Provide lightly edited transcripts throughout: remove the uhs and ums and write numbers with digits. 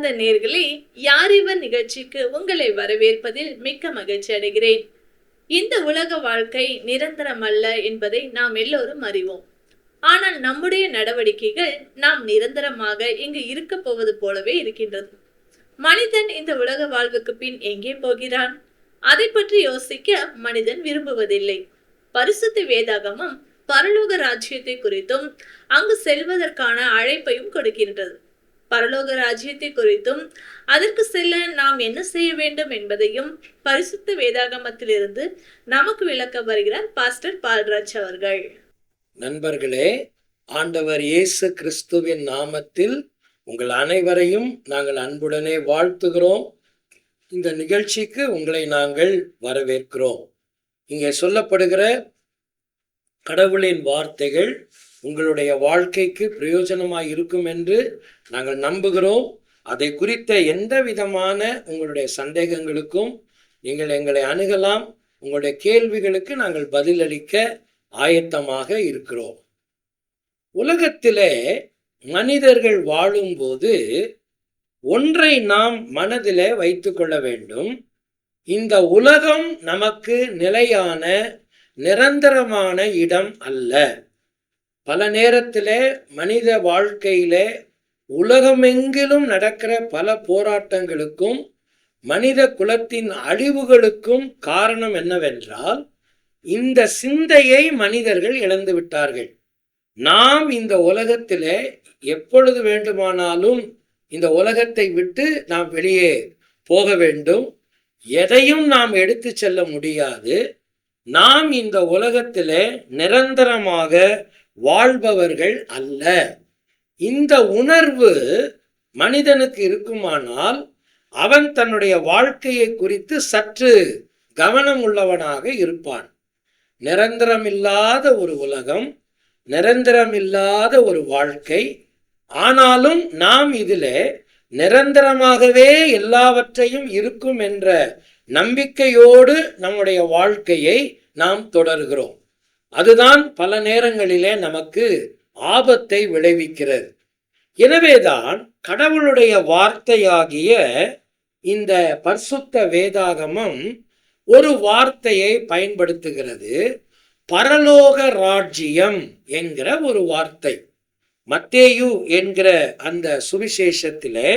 அன்பார்ந்த நேர்களே, யார் இவர் நிகழ்ச்சிக்கு உங்களை வரவேற்பதில் மிக்க மகிழ்ச்சி அடைகிறேன். இந்த உலக வாழ்க்கை நிரந்தரமல்ல என்பதை நாம் எல்லோரும் அறிவோம். ஆனால் நம்முடைய நடவடிக்கைகள் நாம் நிரந்தரமாக இங்கு இருக்க போவது போலவே இருக்கின்றது. மனிதன் இந்த உலக வாழ்வுக்கு பின் எங்கே போகிறான்? அதை பற்றி யோசிக்க மனிதன் விரும்புவதில்லை. பரிசுத்த வேதாகமம் பரலோக ராஜ்யத்தை குறித்தும் அங்கு செல்வதற்கான அழைப்பையும் கொடுக்கின்றது. பரலோக ராஜ்யத்தை குறித்தும் அதற்கு செல்ல நாம் என்ன செய்ய வேண்டும் என்பதையும் பரிசுத்த வேதாகமத்திலிருந்து நமக்கு விளக்க வருகிறார் பாஸ்டர் பால்ராஜ் அவர்கள். நண்பர்களே, ஆண்டவர் இயேசு கிறிஸ்துவின் நாமத்தில் உங்கள் அனைவரையும் நாங்கள் அன்புடனே வாழ்த்துகிறோம். இந்த நிகழ்ச்சிக்கு உங்களை நாங்கள் வரவேற்கிறோம். இங்கே சொல்லப்படுகிற கடவுளின் வார்த்தைகள் உங்களுடைய வாழ்க்கைக்கு பிரயோஜனமாய் இருக்கும் என்று நாங்கள் நம்புகிறோம். அதை குறித்த எந்த விதமான உங்களுடைய சந்தேகங்களுக்கும் நீங்கள் எங்களை அணுகலாம். உங்களுடைய கேள்விகளுக்கு நாங்கள் பதிலளிக்க ஆயத்தமாக இருக்கிறோம். உலகத்திலே மனிதர்கள் வாழும்போது ஒன்றை நாம் மனதிலே வைத்து கொள்ள வேண்டும். இந்த உலகம் நமக்கு நிலையான நிரந்தரமான இடம் அல்ல. பல நேரத்திலே மனித வாழ்க்கையிலே உலகமெங்கிலும் நடக்கிற பல போராட்டங்களுக்கும் மனித குலத்தின் அழிவுகளுக்கும் காரணம் என்னவென்றால், இந்த சிந்தையை மனிதர்கள் இழந்து விட்டார்கள். நாம் இந்த உலகத்திலே எப்பொழுது வேண்டுமானாலும் இந்த உலகத்தை விட்டு நாம் வெளியே போக வேண்டும். எதையும் நாம் எடுத்து செல்ல முடியாது. நாம் இந்த உலகத்திலே நிரந்தரமாக வாழ்பவர்கள் அல்ல. இந்த உணர்வு மனிதனுக்கு இருக்குமானால் அவன் தன்னுடைய வாழ்க்கையை குறித்து சற்று கவனம் உள்ளவனாக இருப்பான். நிரந்தரமில்லாத ஒரு உலகம், நிரந்தரமில்லாத ஒரு வாழ்க்கை. ஆனாலும் நாம் இதிலே நிரந்தரமாகவே எல்லாவற்றையும் இருக்கும் என்ற நம்பிக்கையோடு நம்முடைய வாழ்க்கையை நாம் தொடர்கிறோம். அதுதான் பல நேரங்களிலே நமக்கு ஆபத்தை விளைவிக்கிறது. எனவேதான் கடவுளுடைய வார்த்தையாகிய இந்த பரிசுத்த வேதாகமம் ஒரு வார்த்தையை பயன்படுத்துகிறது. பரலோக ராஜ்யம் என்கிற ஒரு வார்த்தை. மத்தேயு என்கிற அந்த சுவிசேஷத்திலே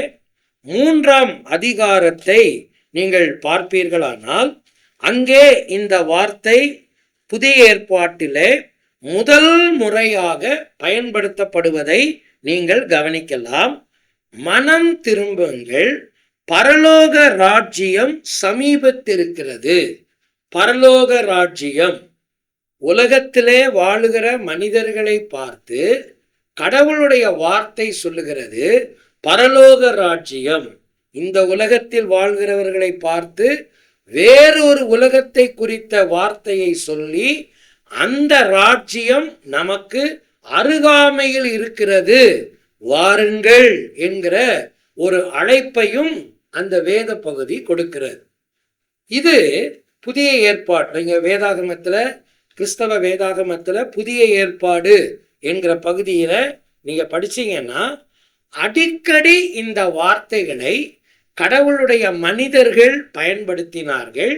3ஆம் அதிகாரத்தை நீங்கள் பார்ப்பீர்களானால் அங்கே இந்த வார்த்தை புதிய ஏற்பாட்டிலே முதல் முறையாக பயன்படுத்தப்படுவதை நீங்கள் கவனிக்கலாம். மனம் திரும்புங்கள், பரலோக ராஜ்யம் சமீபத்திருக்கிறது. பரலோக ராஜ்யம் உலகத்திலே வாழுகிற மனிதர்களை பார்த்து கடவுளுடைய வார்த்தை சொல்லுகிறது. பரலோக ராஜ்யம் இந்த உலகத்தில் வாழ்கிறவர்களை பார்த்து வேறொரு உலகத்தை குறித்த வார்த்தையை சொல்லி அந்த ராஜ்யம் நமக்கு அருகாமையில் இருக்கிறது, வாருங்கள் என்கிற ஒரு அழைப்பையும் அந்த வேத பகுதி கொடுக்கிறது. இது புதிய ஏற்பாடு. நீங்க வேதாகமத்துல, கிறிஸ்தவ வேதாகமத்துல புதிய ஏற்பாடு என்கிற பகுதியில நீங்க படிச்சீங்கன்னா அடிக்கடி இந்த வார்த்தைகளை கடவுளுடைய மனிதர்கள் பயன்படுத்தினார்கள்.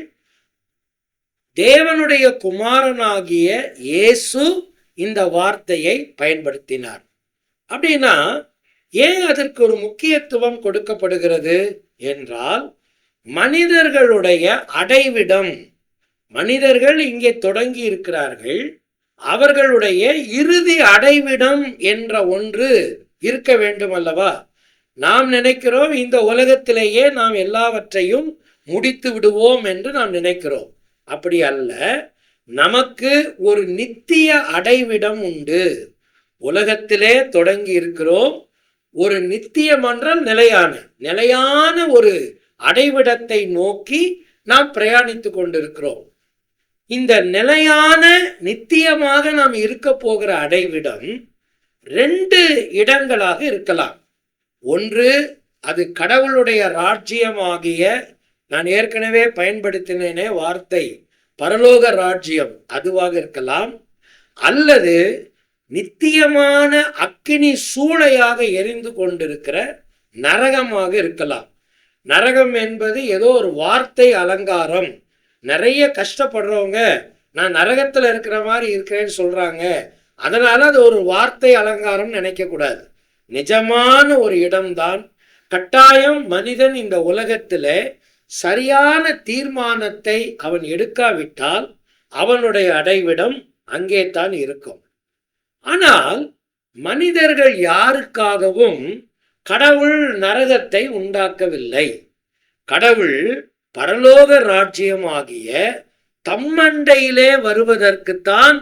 தேவனுடைய குமாரனாகிய இயேசு இந்த வார்த்தையை பயன்படுத்தினார். அப்படின்னா ஏன் அதற்கு ஒரு முக்கியத்துவம் கொடுக்கப்படுகிறது என்றால், மனிதர்களுடைய அடைவிடம், மனிதர்கள் இங்கே தொடங்கி இருக்கிறார்கள், அவர்களுடைய இறுதி அடைவிடம் என்ற ஒன்று இருக்க வேண்டும் அல்லவா? நாம் நினைக்கிறோம் இந்த உலகத்திலேயே நாம் எல்லாவற்றையும் முடித்து விடுவோம் என்று நாம் நினைக்கிறோம். அப்படி அல்ல. நமக்கு ஒரு நித்திய அடைவிடம் உண்டு. உலகத்திலே தொடங்கி இருக்கிறோம். ஒரு நித்தியமன்ற நிலையான ஒரு அடைவிடத்தை நோக்கி நாம் பிரயாணித்து கொண்டிருக்கிறோம். இந்த நிலையான நித்தியமாக நாம் இருக்க போகிற அடைவிடம் 2 இடங்களாக இருக்கலாம். ஒன்று, அது கடவுளுடைய ராஜ்யமாகிய, நான் ஏற்கனவே பயன்படுத்தினேனே வார்த்தை பரலோக ராஜ்யம், அதுவாக இருக்கலாம். அல்லது நித்தியமான அக்கினி சூளையாக எரிந்து கொண்டிருக்கிற நரகமாக இருக்கலாம். நரகம் என்பது ஏதோ ஒரு வார்த்தை அலங்காரம். நிறைய கஷ்டப்படுறவங்க நான் நரகத்துல இருக்கிற மாதிரி இருக்கிறேன்னு சொல்றாங்க, அதனால அது ஒரு வார்த்தை அலங்காரம் நினைக்க கூடாது. நிஜமான ஒரு இடம்தான். கட்டாயம் மனிதன் இந்த உலகத்துல சரியான தீர்மானத்தை அவன் எடுக்காவிட்டால் அவனுடைய அடைவிடம் அங்கே தான் இருக்கும். ஆனால் மனிதர்கள் யாருக்காகவும் கடவுள் நரகத்தை உண்டாக்கவில்லை. கடவுள் பரலோக ராஜ்யமாகிய தம்மண்டையிலே வருவதற்குத்தான்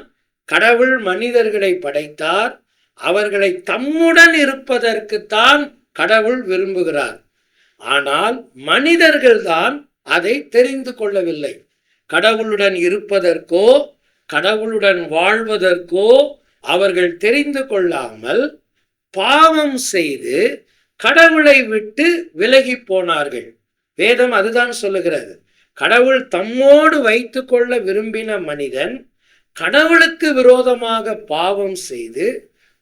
கடவுள் மனிதர்களை படைத்தார். அவர்களை தம்முடன் இருப்பதற்குத்தான் கடவுள் விரும்புகிறார். ஆனால் மனிதர்கள்தான் அதை தெரிந்து கொள்ளவில்லை. கடவுளுடன் இருப்பதற்கோ கடவுளுடன் வாழ்வதற்கோ அவர்கள் தெரிந்து கொள்ளாமல் பாவம் செய்து கடவுளை விட்டு விலகி போனார்கள். வேதம் அதுதான் சொல்லுகிறது. கடவுள் தம்மோடு வைத்து கொள்ள விரும்பின மனிதன் கடவுளுக்கு விரோதமாக பாவம் செய்து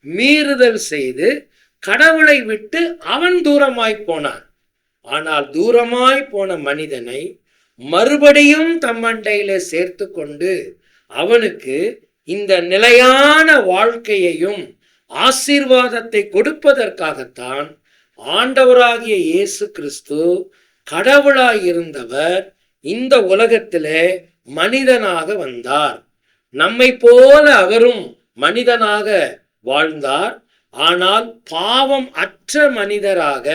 மீறுதல் செய்து கடவுளை விட்டு அவன் தூரமாய் போனான். ஆனால் தூரமாய் போன மனிதனை மறுபடியும் தம்மண்டையில சேர்த்து கொண்டு அவனுக்கு இந்த நிலையான வாழ்க்கையையும் ஆசீர்வாதத்தை கொடுப்பதற்காகத்தான் ஆண்டவராகிய இயேசு கிறிஸ்து கடவுளாய் இருந்தவர் இந்த உலகத்திலே மனிதனாக வந்தார். நம்மை போல அவரும் மனிதனாக வாழ்ந்தார். ஆனால் பாவம் அற்ற மனிதராக,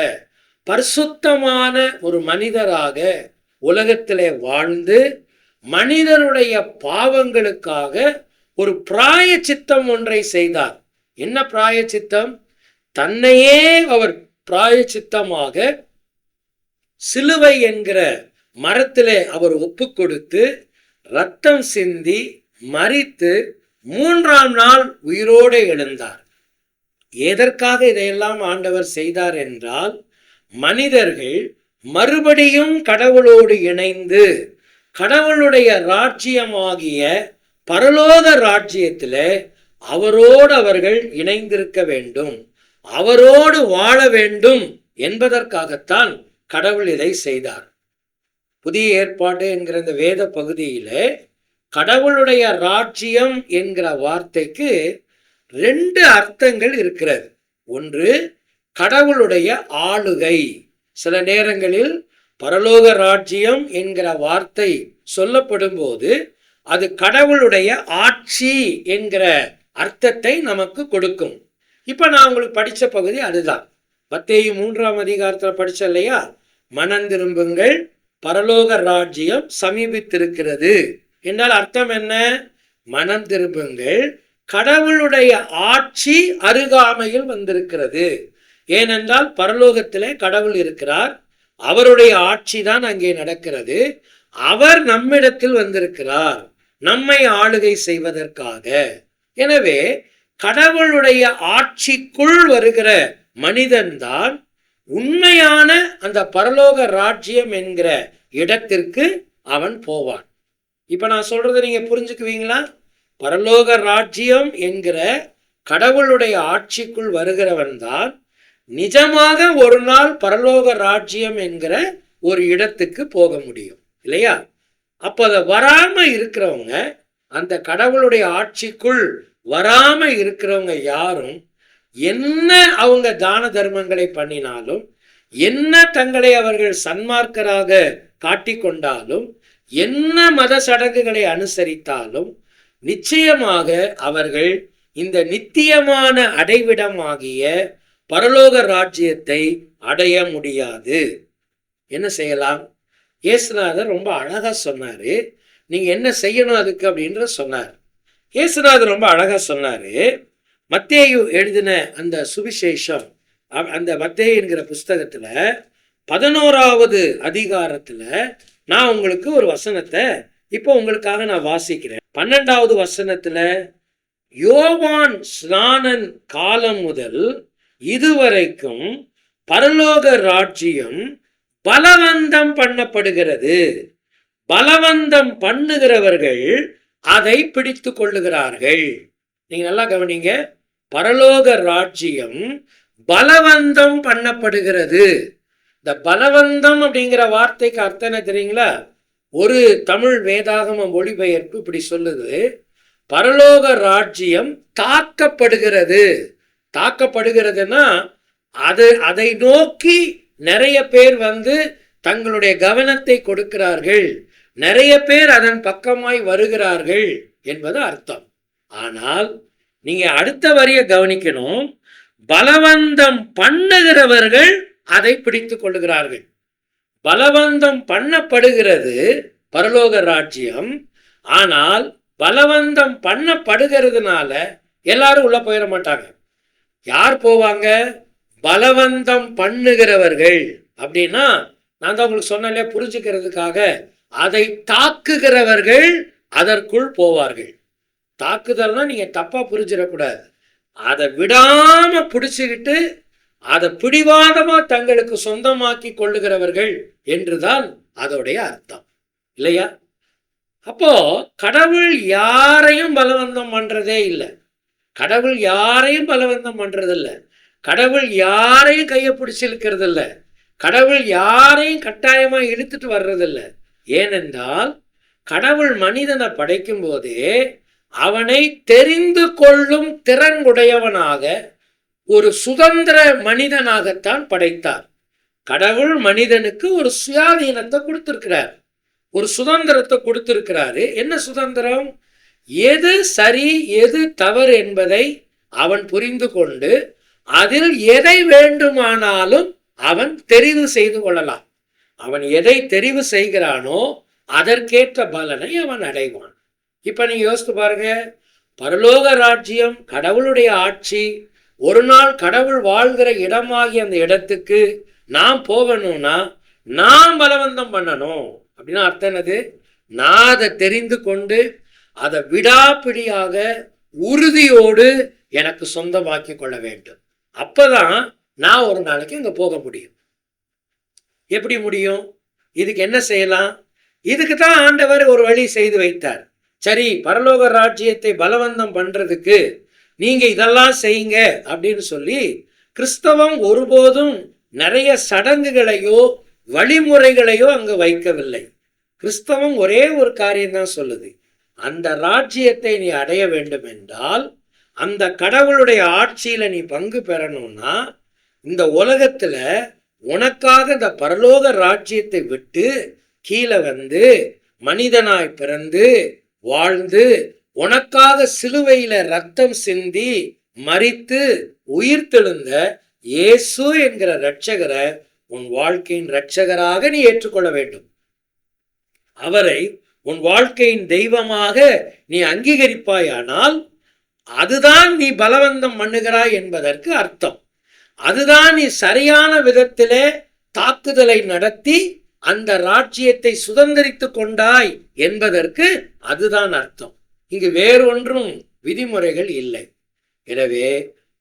பரிசுத்தமான ஒரு மனிதராக உலகத்திலே வாழ்ந்து மனிதனுடைய பாவங்களுக்காக ஒரு பிராயச்சித்தம் ஒன்றை செய்தார். என்ன பிராயச்சித்தம்? தன்னையே அவர் பிராயச்சித்தமாக சிலுவை என்கிற மரத்திலே அவர் ஒப்பு கொடுத்து இரத்தம் சிந்தி மரித்து 3ஆம் நாள் உயிரோடு எழுந்தார். எதற்காக இதையெல்லாம் ஆண்டவர் செய்தார் என்றால், மனிதர்கள் மறுபடியும் கடவுளோடு இணைந்து கடவுளுடைய ராஜ்யமாகிய பரலோக ராஜ்யத்திலே அவரோடு அவர்கள் இணைந்திருக்க வேண்டும், அவரோடு வாழ வேண்டும் என்பதற்காகத்தான் கடவுள் இதை செய்தார். புதிய ஏற்பாடு என்கிற இந்த வேத பகுதியிலே கடவுளுடைய ராஜ்யம் என்கிற வார்த்தைக்கு 2 அர்த்தங்கள் இருக்கிறது. ஒன்று, கடவுளுடைய ஆளுகை. சில நேரங்களில் பரலோக ராஜ்யம் என்கிற வார்த்தை சொல்லப்படும் போது அது கடவுளுடைய ஆட்சி என்கிற அர்த்தத்தை நமக்கு கொடுக்கும். இப்ப நான் உங்களுக்கு படிச்ச பகுதி அதுதான். மத்தேயு 3ஆம் அதிகாரத்துல படிச்ச இல்லையா? மனம் திரும்புங்கள், பரலோக ராஜ்யம் சமீபித்திருக்கிறது என்றால் அர்த்தம் என்ன? மனம் திரும்புங்கள், கடவுளுடைய ஆட்சி அருகாமையில் வந்திருக்கிறது. ஏனென்றால் பரலோகத்திலே கடவுள் இருக்கிறார், அவருடைய ஆட்சி தான் அங்கே நடக்கிறது. அவர் நம்மிடத்தில் வந்திருக்கிறார், நம்மை ஆளுகை செய்வதற்காக. எனவே கடவுளுடைய ஆட்சிக்குள் வருகிற மனிதன்தான் உண்மையான அந்த பரலோக ராஜ்யம் என்கிற இடத்திற்கு அவன் போவான். இப்ப நான் சொல்றதை நீங்க புரிஞ்சுக்குவீங்களா? பரலோக ராஜ்யம் என்கிற கடவுளுடைய ஆட்சிக்குள் வருகிறவன் தான் நிஜமாக ஒரு நாள் பரலோக ராஜ்யம் என்கிற ஒரு இடத்துக்கு போக முடியும், இல்லையா? அப்ப அதை வராம இருக்கிறவங்க, அந்த கடவுளுடைய ஆட்சிக்குள் வராம இருக்கிறவங்க யாரும் என்ன அவங்க தான தர்மங்களை பண்ணினாலும், என்ன தங்களை அவர்கள் சன்மார்க்கராக காட்டிக்கொண்டாலும், என்ன மத சடங்குகளை அனுசரித்தாலும் நிச்சயமாக அவர்கள் இந்த நித்தியமான அடைவிடமாகிய பரலோக ராஜ்யத்தை அடைய முடியாது. என்ன செய்யலாம்? இயேசுநாதர் ரொம்ப அழகா சொன்னாரு. நீங்க என்ன செய்யணும் அதுக்கு அப்படின்ற சொன்னார். இயேசுநாதர் ரொம்ப அழகா சொன்னாரு. மத்தேயு எழுதின அந்த சுவிசேஷம், அந்த மத்தேயு என்கிற புஸ்தகத்துல 11வது அதிகாரத்துல நான் உங்களுக்கு ஒரு வசனத்தை இப்போ உங்களுக்காக நான் வாசிக்கிறேன். 12வது வசனத்துல, யோவான் ஸ்நானன் காலம் முதல் இதுவரைக்கும் பரலோக ராஜ்யம் பலவந்தம் பண்ணப்படுகிறது, பலவந்தம் பண்ணுகிறவர்கள் அதை பிடித்து கொள்ளுகிறார்கள். நீங்க நல்லா கவனிங்க. பரலோக ராஜ்யம் பலவந்தம் பண்ணப்படுகிறது. இந்த பலவந்தம் அப்படிங்கிற வார்த்தைக்கு அர்த்தம் என்ன தெரியுங்களா? ஒரு தமிழ் வேதாகம மொழிபெயர்ப்பு இப்படி சொல்லுது, பரலோக ராஜ்யம் தாக்கப்படுகிறது. தாக்கப்படுகிறதுனா அதை நோக்கி நிறைய பேர் தங்களுடைய கவனத்தை கொடுக்கிறார்கள், நிறைய பேர் அதன் பக்கமாய் வருகிறார்கள் என்பது அர்த்தம். ஆனால் நீங்க அடுத்த வரியை கவனிக்கணும். பலவந்தம் பண்ணுகிறவர்கள் அதை பிடித்துக் கொள்ளுகிறார்கள். பலவந்தம் பண்ணப்படுகிறது பரலோக ராஜ்யம். ஆனால் பலவந்தம் பண்ணப்படுகிறதுனால எல்லாரும் உள்ள போயிட மாட்டாங்க. யார் போவாங்க? பலவந்தம் பண்ணுகிறவர்கள். அப்படின்னா நான் தான் உங்களுக்கு சொன்னாலே புரிஞ்சுக்கிறதுக்காக, அதை தாக்குகிறவர்கள் அதற்குள் போவார்கள். தாக்குதல்னா நீங்க தப்பா புரிஞ்சிடக்கூடாது. அதை விடாம பிடிச்சுக்கிட்டு அதை பிடிவாதமா தங்களுக்கு சொந்தமாக்கி கொள்ளுகிறவர்கள் என்றுதான் அதோடைய அர்த்தம், இல்லையா? அப்போ கடவுள் யாரையும் பலவந்தம் பண்றதே இல்லை. கடவுள் யாரையும் பலவந்தம் பண்றது இல்லை. கடவுள் யாரையும் கையை பிடிச்சி இழுக்கிறது இல்லை. கடவுள் யாரையும் கட்டாயமா இழுத்துட்டு வர்றதில்லை. ஏனென்றால் கடவுள் மனிதனை படைக்கும் போதே அவனை தெரிந்து கொள்ளும் திறன் உடையவனாக, ஒரு சுதந்திர மனிதனாகத்தான் படைத்தார். கடவுள் மனிதனுக்கு ஒரு சுயாதீனத்தை கொடுத்திருக்கிறார், ஒரு சுதந்திரத்தை கொடுத்திருக்கிறாரு. என்ன சுதந்திரம்? எது சரி எது தவறு என்பதை அவன் புரிந்து கொண்டு அதில் எதை வேண்டுமானாலும் அவன் தெரிவு செய்து கொள்ளலாம். அவன் எதை தெரிவு செய்கிறானோ அதற்கேற்ற பலனை அவன் அடைவான். இப்ப நீங்க யோசித்து பாருங்க, பரலோக ராஜ்யம் கடவுளுடைய ஆட்சி. ஒரு நாள் கடவுள் வாழ்கிற இடமாகிய அந்த இடத்துக்கு நாம் போகணும்னா நாம் பலவந்தம் பண்ணணும். அப்படின்னா அர்த்தம் என்னது? நான் அதை தெரிந்து கொண்டு அதை விடாப்பிடியாக உறுதியோடு எனக்கு சொந்தமாக்கி கொள்ள வேண்டும். அப்பதான் நான் ஒரு நாளைக்கு அங்க போக முடியும். எப்படி முடியும்? இதுக்கு என்ன செய்யலாம்? இதுக்கு தான் ஆண்டவர் ஒரு வழி செய்து வைத்தார். சரி, பரலோக ராஜ்யத்தை பலவந்தம் பண்றதுக்கு நீங்க இதெல்லாம் செய்யுங்க அப்படின்னு சொல்லி கிறிஸ்தவம் ஒருபோதும் நிறைய சடங்குகளையோ வழிமுறைகளையோ அங்கு வைக்கவில்லை. கிறிஸ்தவம் ஒரே ஒரு காரியம்தான் சொல்லுது, அந்த ராஜ்யத்தை நீ அடைய வேண்டும் என்றால், அந்த கடவுளுடைய ஆட்சியில நீ பங்கு பெறணும்னா, இந்த உலகத்துல உனக்காக இந்த பரலோக ராஜ்யத்தை விட்டு கீழே மனிதனாய் பிறந்து வாழ்ந்து உனக்காக சிலுவையில ரத்தம் சிந்தி மரித்து உயிர்த்தெழுந்த இயேசு என்கிற இரட்சகரை உன் வாழ்க்கையின் இரட்சகராக நீ ஏற்றுக்கொள்ள வேண்டும். அவரை உன் வாழ்க்கையின் தெய்வமாக நீ அங்கீகரிப்பாயானால் அதுதான் நீ பலவந்தம் பண்ணுகிறாய் என்பதற்கு அர்த்தம். அதுதான் நீ சரியான விதத்திலே தாக்குதலை நடத்தி அந்த ராஜ்யத்தை சுதந்திரித்து கொண்டாய் என்பதற்கு அதுதான் அர்த்தம். இங்கு வேறொன்றும் விதிமுறைகள் இல்லை. எனவே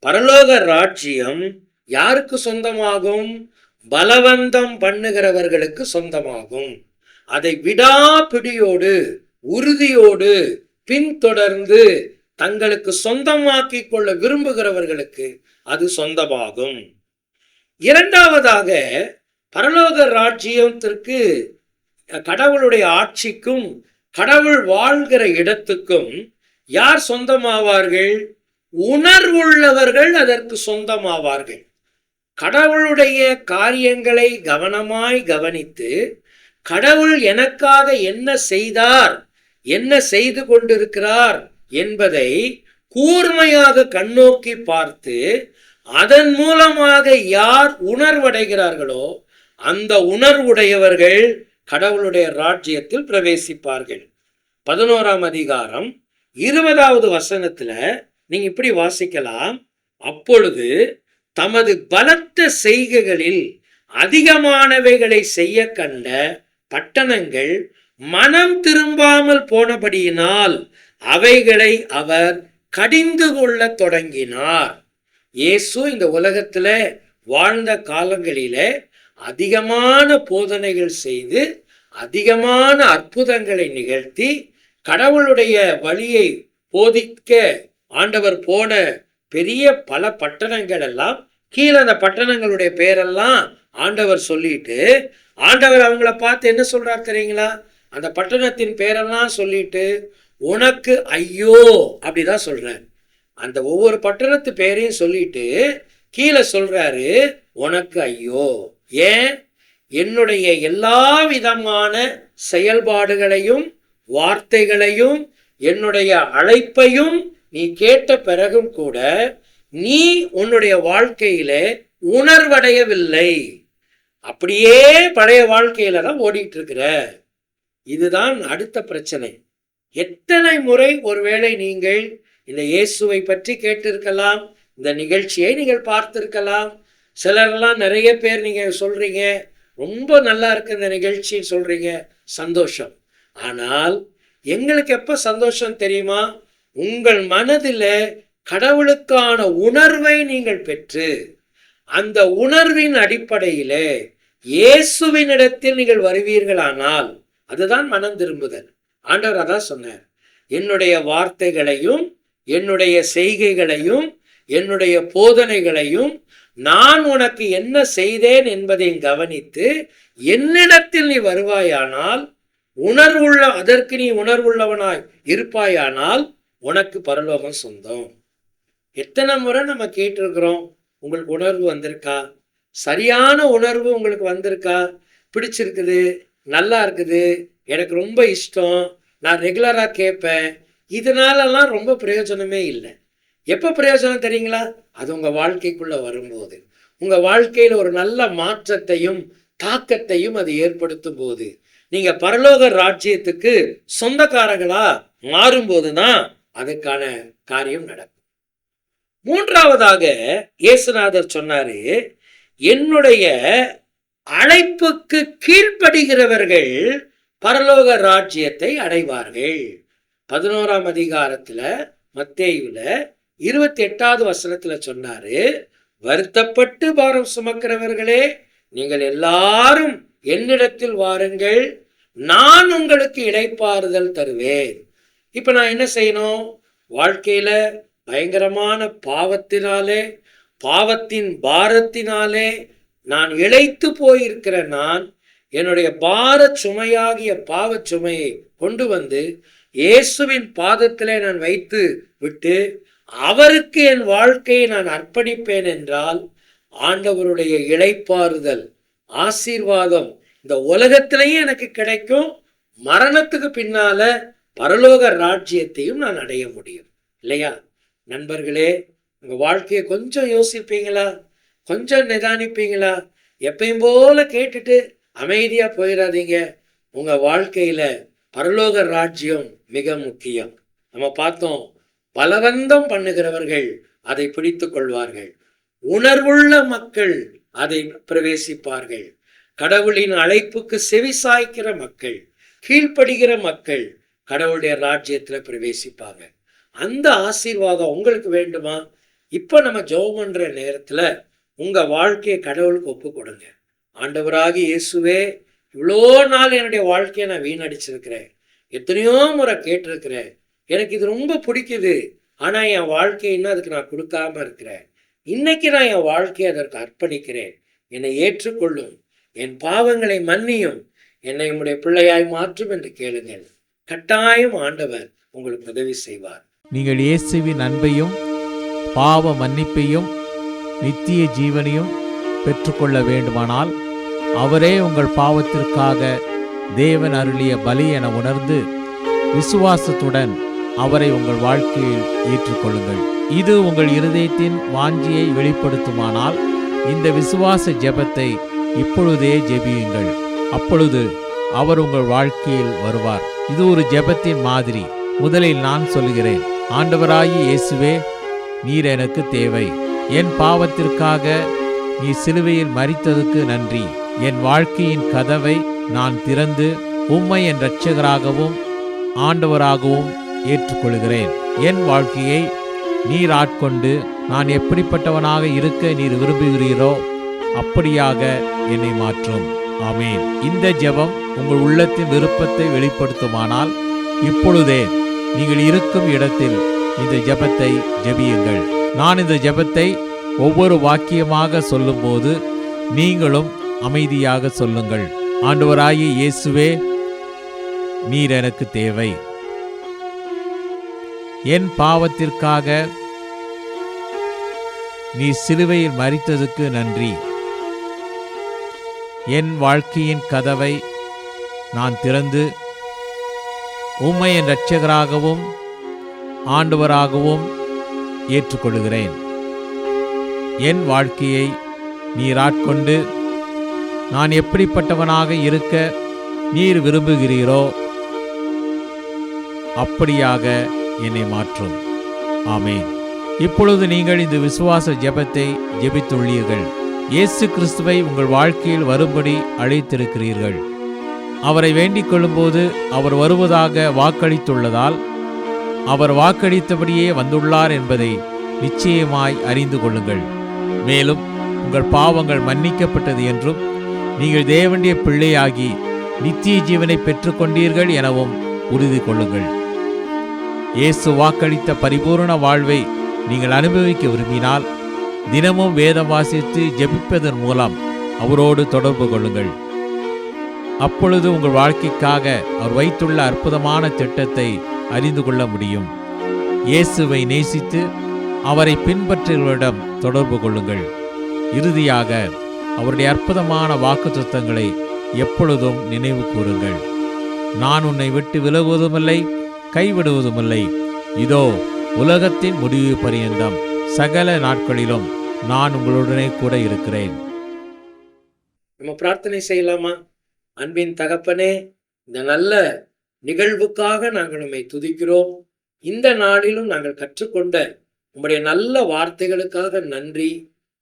பரலோக ராஜ்யம் யாருக்கு சொந்தமாகும்? பலவந்தம் பண்ணுகிறவர்களுக்கு சொந்தமாகும். அதை விடாப்பிடியோடு உறுதியோடு பின்தொடர்ந்து தங்களுக்கு சொந்தமாக்கி கொள்ள விரும்புகிறவர்களுக்கு அது சொந்தமாகும். இரண்டாவதாக, பரலோக ராஜ்யத்திற்கு, கடவுளுடைய ஆட்சிக்கும் கடவுள் வாழ்கிற இடத்துக்கும் யார் சொந்தமாவார்கள்? உணர்வுள்ளவர்கள் அதற்கு சொந்தமாவார்கள். கடவுளுடைய காரியங்களை கவனமாய் கவனித்து கடவுள் எனக்காக என்ன செய்தார், என்ன செய்து கொண்டிருக்கிறார் என்பதை கூர்மையாக கண்ணோக்கி பார்த்து அதன் மூலமாக யார் உணர்வடைகிறார்களோ அந்த உணர்வுடையவர்கள் கடவுளுடைய ராஜ்யத்தில் பிரவேசிப்பார்கள். 11ஆம் அதிகாரம் 20வது வசனத்துல நீங்க இப்படி வாசிக்கலாம், அப்பொழுது தமது பலத்த செய்கைகளில் அதிகமானவைகளை செய்ய கண்ட பட்டணங்கள் மனம் திரும்பாமல் போனபடியினால் அவைகளை அவர் கடிந்து கொள்ள தொடங்கினார். இயேசு இந்த உலகத்துல வாழ்ந்த காலங்களிலே அதிகமான போதனைகள் செய்து அதிகமான அற்புதங்களை நிகழ்த்தி கடவுளுடைய வழியை போதிக்க ஆண்டவர் போன பெரிய பல பட்டணங்கள் எல்லாம் கீழே அந்த பட்டணங்களுடைய பேரெல்லாம் ஆண்டவர் சொல்லிட்டு, ஆண்டவர் அவங்கள பார்த்து என்ன சொல்றார் தெரியுங்களா? அந்த பட்டணத்தின் பேரெல்லாம் சொல்லிட்டு உனக்கு ஐயோ அப்படிதான் சொல்றாரு. அந்த ஒவ்வொரு பட்டணத்து பேரையும் சொல்லிட்டு கீழே சொல்றாரு உனக்கு ஐயோ. ஏன்? என்னுடைய எல்லா விதமான செயல்பாடுகளையும் வார்த்தைகளையும் என்னுடைய அழைப்பையும் நீ கேட்ட பிறகும் கூட நீ உன்னுடைய வாழ்க்கையில உணர்வடையவில்லை. அப்படியே பழைய வாழ்க்கையில தான் ஓடிட்டு இருக்கிற. இதுதான் அடுத்த பிரச்சனை. எத்தனை முறை ஒருவேளை நீங்கள் இந்த இயேசுவை பற்றி கேட்டிருக்கலாம், இந்த நிகழ்ச்சியை நீங்கள் பார்த்திருக்கலாம். சிலரெல்லாம் நிறைய பேர் நீங்க சொல்றீங்க ரொம்ப நல்லா இருக்கு இந்த நிகழ்ச்சி சொல்றீங்க, சந்தோஷம். ஆனால் எங்களுக்கு எப்ப சந்தோஷம் தெரியுமா? உங்கள் மனதில் கடவுளுக்கான உணர்வை நீங்கள் பெற்று அந்த உணர்வின் அடிப்படையில இயேசுவினிடத்தில் நீங்கள் வருவீர்களானால் அதுதான் மனம் திரும்புதல். ஆண்டவர் அதான் சொன்னார், என்னுடைய வார்த்தைகளையும் என்னுடைய செய்கைகளையும் என்னுடைய போதனைகளையும் நான் உனக்கு என்ன செய்தேன் என்பதை கவனித்து என்னிடத்தில் நீ வருவாயானால் அதற்கு நீ உணர்வுள்ளவனாய் இருப்பாயானால் உனக்கு பரலோகம் சொந்தம். எத்தனை முறை நம்ம கேட்டிருக்கிறோம், உங்களுக்கு உணர்வு வந்திருக்கா? சரியான உணர்வு உங்களுக்கு வந்திருக்கா? பிடிச்சிருக்குது, நல்லா இருக்குது, எனக்கு ரொம்ப இஷ்டம், நான் ரெகுலராக கேட்பேன். இதனாலலாம் ரொம்ப பிரயோஜனமே இல்லை. எப்போ பிரயோஜனம் தெரியுங்களா? அது உங்கள் வாழ்க்கைக்குள்ளே வரும்போது, உங்கள் வாழ்க்கையில் ஒரு நல்ல மாற்றத்தையும் தாக்கத்தையும் அது ஏற்படுத்தும் போது, நீங்கள் பரலோக ராஜ்யத்துக்கு சொந்தக்காரர்களா மாறும்போது தான் அதுக்கான காரியம் நடக்கும். மூன்றாவதாக இயேசுநாதர் சொன்னாரு, என்னுடைய அழைப்புக்கு கீழ்ப்படுகிறவர்கள் பரலோக ராஜ்யத்தை அடைவார்கள். 11ஆம் அதிகாரத்துல மத்தேயுல 28வது வசனத்துல சொன்னாரு, வருத்தப்பட்டு பாரம் சுமக்கிறவர்களே நீங்கள் எல்லாரும் என்னிடத்தில் வாருங்கள், நான் உங்களுக்கு இளைப்பாறுதல் தருவேன். இப்ப நான் என்ன செய்யணும்? வாழ்க்கையில பயங்கரமான பாவத்தினாலே, பாவத்தின் பாரத்தினாலே நான் இளைத்து போயிருக்கிற நான் என்னுடைய பார சுமையாகிய பாவ சுமையை கொண்டு வந்து இயேசுவின் பாதத்திலே நான் வைத்து விட்டு அவருக்கு என் வாழ்க்கையை நான் அர்ப்பணிப்பேன் என்றால் ஆண்டவருடைய இளைப்பாறுதல் ஆசீர்வாதம் இந்த உலகத்திலேயும் எனக்கு கிடைக்கும், மரணத்துக்கு பின்னால பரலோக ராஜ்யத்தையும் நான் அடைய முடியும். இல்லையா நண்பர்களே? உங்க வாழ்க்கையை கொஞ்சம் யோசிப்பீங்களா? கொஞ்சம் நிதானிப்பீங்களா? எப்பயும் போல கேட்டுட்டு அமைதியா போயிடாதீங்க. உங்க வாழ்க்கையில பரலோக ராஜ்யம் மிக முக்கியம். நம்ம பார்த்தோம், பலவந்தம் பண்ணுகிறவர்கள் அதை பிடித்துக் கொள்வார்கள், உணர்வுள்ள மக்கள் அதை பிரவேசிப்பார்கள். கடவுளின் அழைப்புக்கு செவிசாய்க்கிற மக்கள், கீழ்ப்படுகிற மக்கள் கடவுளுடைய ராஜ்யத்துல பிரவேசிப்பாங்க. அந்த ஆசீர்வாதம் உங்களுக்கு வேண்டுமா? இப்ப நம்ம ஜெபம் பண்ற நேரத்துல உங்க வாழ்க்கையை கடவுளுக்கு ஒப்பு கொடுங்க. ஆண்டவராகி இயேசுவே, இவ்வளோ நாள் என்னுடைய வாழ்க்கையை நான் வீணடிச்சிருக்கிறேன், எத்தனையோ முறை கேட்டிருக்கிறேன், எனக்கு இது ரொம்ப பிடிக்குது, ஆனா என் வாழ்க்கையை இன்னும் அதுக்கு நான் கொடுக்காம இருக்கிறேன். இன்னைக்கு நான் என் வாழ்க்கையை அதற்கு அர்ப்பணிக்கிறேன், என்னை ஏற்றுக்கொள்ளும், என் பாவங்களை மன்னியும், என்னை உம்முடைய பிள்ளையாய் மாற்றும் என்று கேளுங்கள். கட்டாயம் ஆண்டவர் உங்களுக்கு உதவி செய்வார். நீங்கள் இயேசுவின் அன்பையும் பாவ மன்னிப்பையும் நித்திய ஜீவனையும் பெற்றுக்கொள்ள வேண்டுமானால் அவரே உங்கள் பாவத்திற்காக தேவன் அருளிய பலி என உணர்ந்து விசுவாசத்துடன் அவரை உங்கள் வாழ்க்கையில் ஏற்றுக்கொள்ளுங்கள். இது உங்கள் இருதயத்தின் வாஞ்சியை வெளிப்படுத்துமானால் இந்த விசுவாச ஜெபத்தை இப்பொழுதே ஜெபியுங்கள். அப்பொழுது அவர் உங்கள் வாழ்க்கையில் வருவார். இது ஒரு ஜெபத்தின் மாதிரி. முதலில் நான் சொல்கிறேன், ஆண்டவராகிய இயேசுவே, நீர் எனக்கு தேவை. என் பாவத்திற்காக நீ சிலுவையில் மரித்ததுக்கு நன்றி. என் வாழ்க்கையின் கதவை நான் திறந்து உம்மை என் இரட்சகராகவும் ஆண்டவராகவும் ஏற்றுக்கொள்கிறேன். என் வாழ்க்கையை நீர் ஆட்கொண்டு நான் எப்படிப்பட்டவனாக இருக்க நீர் விரும்புகிறீரோ அப்படியாக என்னை மாற்றும். ஆமேன். இந்த ஜெபம் உங்கள் உள்ளத்தின் விருப்பத்தை வெளிப்படுத்துமானால் இப்பொழுதே நீங்கள் இருக்கும் இடத்தில் இந்த ஜெபத்தை ஜெபியுங்கள். நான் இந்த ஜெபத்தை ஒவ்வொரு வாக்கியமாக சொல்லும்போது நீங்களும் அமைதியாக சொல்லுங்கள். ஆண்டவராகிய இயேசுவே, நீர் எனக்கு தேவை. என் பாவத்திற்காக நீ சிலுவையில் மரித்ததுக்கு நன்றி. என் வாழ்க்கையின் கதவை நான் திறந்து உம்மை என் இரட்சகராகவும் ஆண்டவராகவும் ஏற்றுக்கொள்கிறேன். என் வாழ்க்கையை நீர் ஆட்கொண்டு நான் எப்படிப்பட்டவனாக இருக்க நீர் விரும்புகிறீரோ அப்படியாக என்னை மாற்றும். ஆமென். இப்பொழுது நீங்கள் இந்த விசுவாச ஜெபத்தை ஜெபித்துள்ளீர்கள். இயேசு கிறிஸ்துவை உங்கள் வாழ்க்கையில் வரும்படி அழைத்திருக்கிறீர்கள். அவரை வேண்டிக் கொள்ளும்போது அவர் வருவதாக வாக்களித்துள்ளதால் அவர் வாக்களித்தபடியே வந்துள்ளார் என்பதை நிச்சயமாய் அறிந்து கொள்ளுங்கள். மேலும் உங்கள் பாவங்கள் மன்னிக்கப்பட்டது என்றும் நீங்கள் தேவனுடைய பிள்ளையாகி நித்திய ஜீவனை பெற்றுக்கொண்டீர்கள் எனவும் உறுதி கொள்ளுங்கள். இயேசு வாக்களித்த பரிபூரண வாழ்வை நீங்கள் அனுபவிக்க விரும்பினால் தினமும் வேதம் வாசித்து ஜெபிப்பதன் மூலம் அவரோடு தொடர்பு கொள்ளுங்கள். அப்பொழுது உங்கள் வாழ்க்கைக்காக அவர் வைத்துள்ள அற்புதமான திட்டத்தை அறிந்து கொள்ள முடியும். இயேசுவை நேசித்து அவரை பின்பற்றுகிறவரிடம் தொடர்பு கொள்ளுங்கள். இறுதியாக அவருடைய அற்புதமான வாக்குத்தத்தங்களை எப்பொழுதும் நினைவு கூறுங்கள். நான் உன்னை விட்டு விலகுவதுமில்லை, கைவிடுவதுமில்லை. இதோ உலகத்தின் முடிவு பரியந்தம் சகல நாட்களிலும் நான் உங்களுடனே கூட இருக்கிறேன். நம்ம பிரார்த்தனை செய்யலாமா? அன்பின் தகப்பனே, இந்த நல்ல நிகழ்வுக்காக நாங்கள் உம்மை துதிக்கிறோம். இந்த நாளிலும் நாங்கள் கற்றுக்கொண்ட உம்முடைய நல்ல வார்த்தைகளுக்காக நன்றி.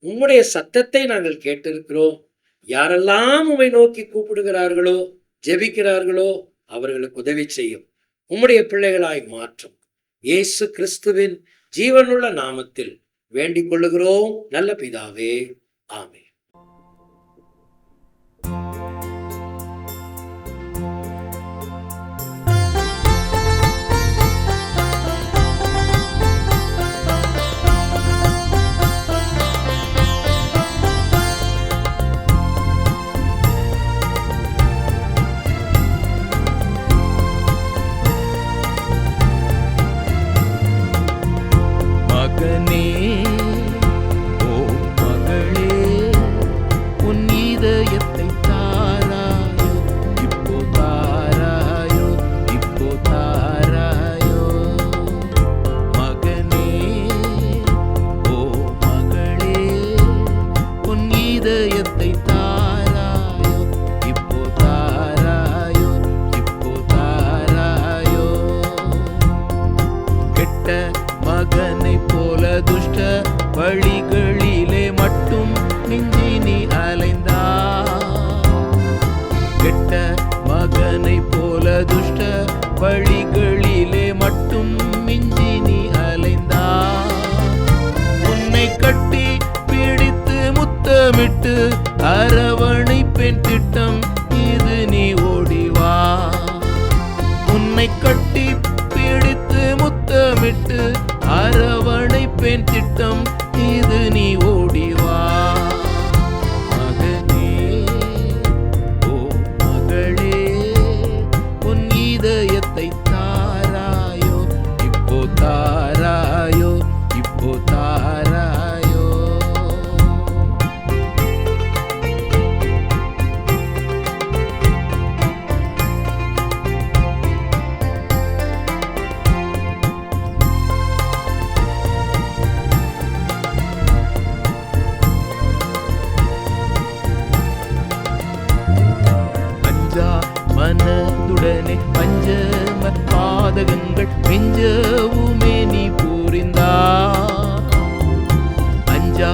உம்முடைய சத்தத்தை நாங்கள் கேட்டிருக்கிறோம். யாரெல்லாம் உம்மை நோக்கி கூப்பிடுகிறார்களோ, ஜெபிக்கிறார்களோ, அவர்களுக்கு உதவி செய்யும். உம்முடைய பிள்ளைகளாய் மாற்றும். இயேசு கிறிஸ்துவின் ஜீவனுள்ள நாமத்தில் வேண்டிக் கொள்ளுகிறோம் நல்ல பிதாவே. ஆமென். வழிகளிலே மட்டும் மிஞ்சி நீ அலைந்தா, கெட்ட மகனை போல துஷ்ட வழிகளிலே மட்டும் மிஞ்சி நீ அலைந்தா. உன்னை கட்டி பிடித்து முத்தமிட்டு அரவணைப்பேன் திட்டம் இது, நீ ஓடிவா. உன்னை கட்டி பிடித்து முத்தமிட்டு அரவணைப்பேன் திட்டம் இது, நீ ஓடிவா. மகனே, ஓ மகளே, உன் இதயத்தை தாராயோ, இப்போ தாராயோ, இப்போ தாராயோ. மனதுடனே பஞ்சம பாதகங்கள் மிஞ்சவுமே நீ புரிந்தா. அஞ்சா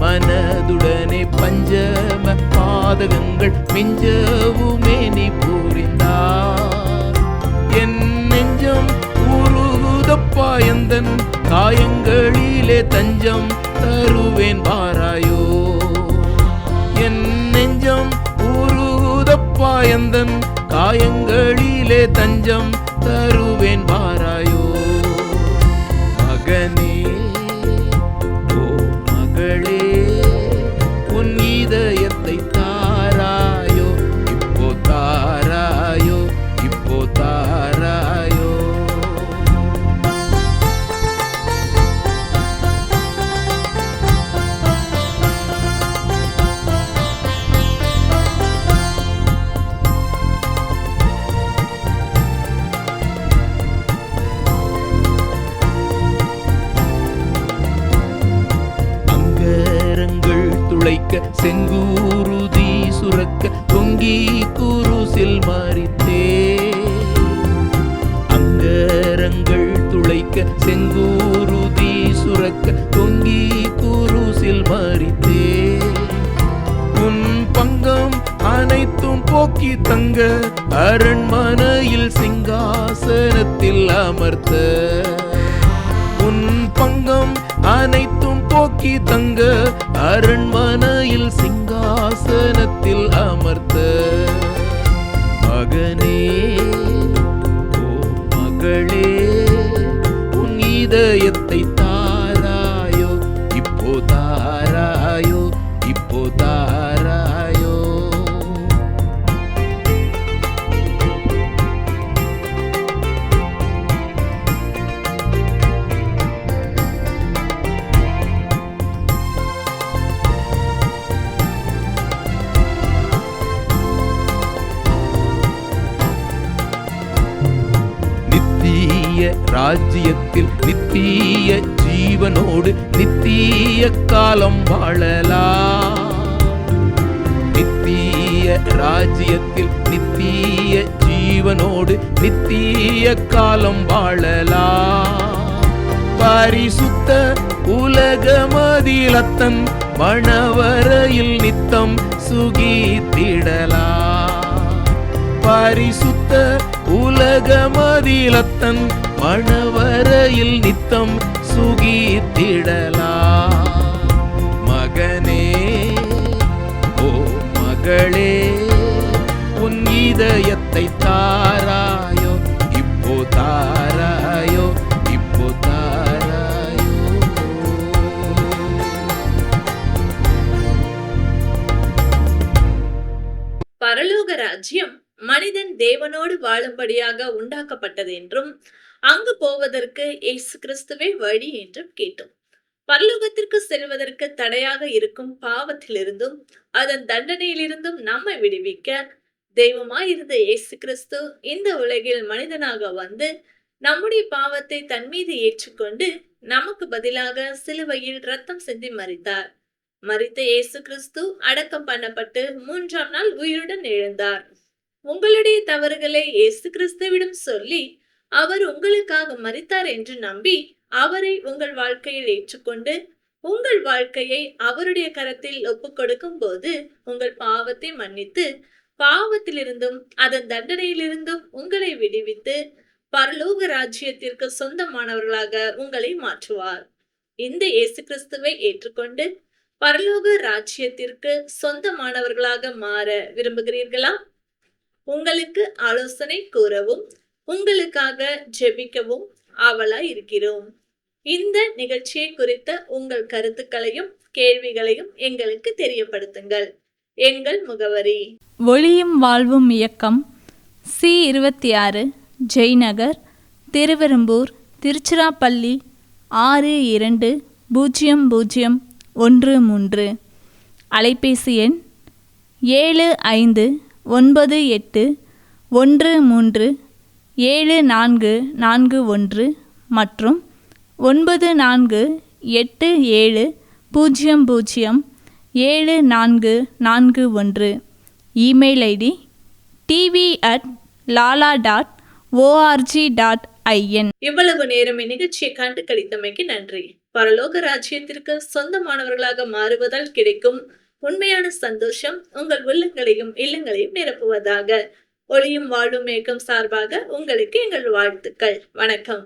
மனதுடனே பஞ்சம பாதகங்கள் மிஞ்சவுமே நீ புரிந்தா. என் நெஞ்சம் உருகுதப்பா, எந்தன் காயங்களிலே தஞ்சம் தருவேன் வாராயோ. என் நெஞ்சம் உருகுதப்பா, எந்தன் காயங்களிலே தஞ்சம் தருவேன் வாராயோ. மகனே, ஓ மகளே, துளைக்க செங்கூருதி சுரக்க தொங்கி குருசில் மரித்தே. அங்கரங்கள் துளைக்க செங்கூருதி சுரக்க தொங்கி குருசில் மரித்தே. உன் பங்கம் அனைத்தும் போக்கி தங்க அரண்மனையில் சிங்காசனத்தில் அமர்த்த. உன் பங்கம் அனைத்தும் போக்கி தங்க அரண்மனையில் சிங்காசனத்தில் அமர்த்த. மகனே ஓ மகளே உன் இதயத்தை தாராயோ, இப்போ தாராயோ, இப்போ தாராயோ. நித்திய ராஜ்யத்தில் நித்திய ஜீவனோடு நித்திய காலம் வாழலாம். நித்திய ராஜ்யத்தில் நித்திய ஜீவனோடு நித்திய காலம் வாழலாம். பரிசுத்த உலகமதிலத்தன் மணவரையில் நித்தம் சுகித்திடலாம். பரிசுத்த உலகமதிலத்தன் மணவரையில் நித்தம் சுகித்திடலாம். மகனே ஓ மகளே உன் இதயத்தை தாராயோ, இப்போ தாராயோ, இப்போ தாராயோ. பரலோக ராஜ்யம் மனிதன் தேவனோடு வாழும்படியாக உண்டாக்கப்பட்டது என்றும் அங்கு போவதற்கு இயேசு கிறிஸ்துவே வழி என்றும் கேட்டோம். பரலோகத்திற்கு செல்வதற்கு தடையாக இருக்கும் பாவத்திலிருந்தும் அதன் தண்டனையிலிருந்தும் நம்மை விடுவிக்க தெய்வமாயிருந்த இயேசு கிறிஸ்து இந்த உலகில் மனிதனாக வந்து நம்முடைய பாவத்தை தன் மீது ஏற்றுக்கொண்டு நமக்கு பதிலாக சிலுவையில் ரத்தம் சிந்தி மரித்தார். மரித்த இயேசு கிறிஸ்து அடக்கம் பண்ணப்பட்டு 3ஆம் நாள் உயிருடன் எழுந்தார். உங்களுடைய தவறுகளை இயேசு கிறிஸ்துவிடம் சொல்லி அவர் உங்களுக்காக மரித்தார் என்று நம்பி அவரை உங்கள் வாழ்க்கையில் ஏற்றுக்கொண்டு உங்கள் வாழ்க்கையை அவருடைய கரத்தில் ஒப்புக் கொடுக்கும் போது உங்கள் பாவத்தை மன்னித்து பாவத்திலிருந்தும் அதன் தண்டனையிலிருந்தும் உங்களை விடுவித்து பரலோக ராஜ்யத்திற்கு சொந்தமானவர்களாக உங்களை மாற்றுவார். இந்த இயேசு கிறிஸ்துவை ஏற்றுக்கொண்டு பரலோக ராஜ்யத்திற்கு சொந்தமானவர்களாக மாற விரும்புகிறீர்களா? உங்களுக்கு ஆலோசனை கூறவும் உங்களுக்காக ஜெபிக்கவும் ஆவலாய் இருக்கிறோம். இந்த நிகழ்ச்சியை குறித்த உங்கள் கருத்துக்களையும் கேள்விகளையும் எங்களுக்கு தெரியப்படுத்துங்கள். எங்கள் முகவரி: ஒளியும் வாழ்வும் இயக்கம், C26, ஜெய்நகர், திருவெரும்பூர், திருச்சிராப்பள்ளி 620013. அலைபேசி எண் 7598137441 மற்றும் 9487007441. Email ID tv@lala.org.in. இவ்வளவு நேரம் இந்நிகழ்ச்சியை கண்டு கழித்தமைக்கு நன்றி. பரலோக ராஜ்யத்திற்கு சொந்தமானவர்களாக மாறுவதால் கிடைக்கும் உண்மையான சந்தோஷம் உங்கள் உள்ளங்களையும் இல்லங்களையும் நிரப்புவதாக. ஒளியும் வாழும் இயக்கம் சார்பாக உங்களுக்கு எங்கள் வாழ்த்துக்கள். வணக்கம்.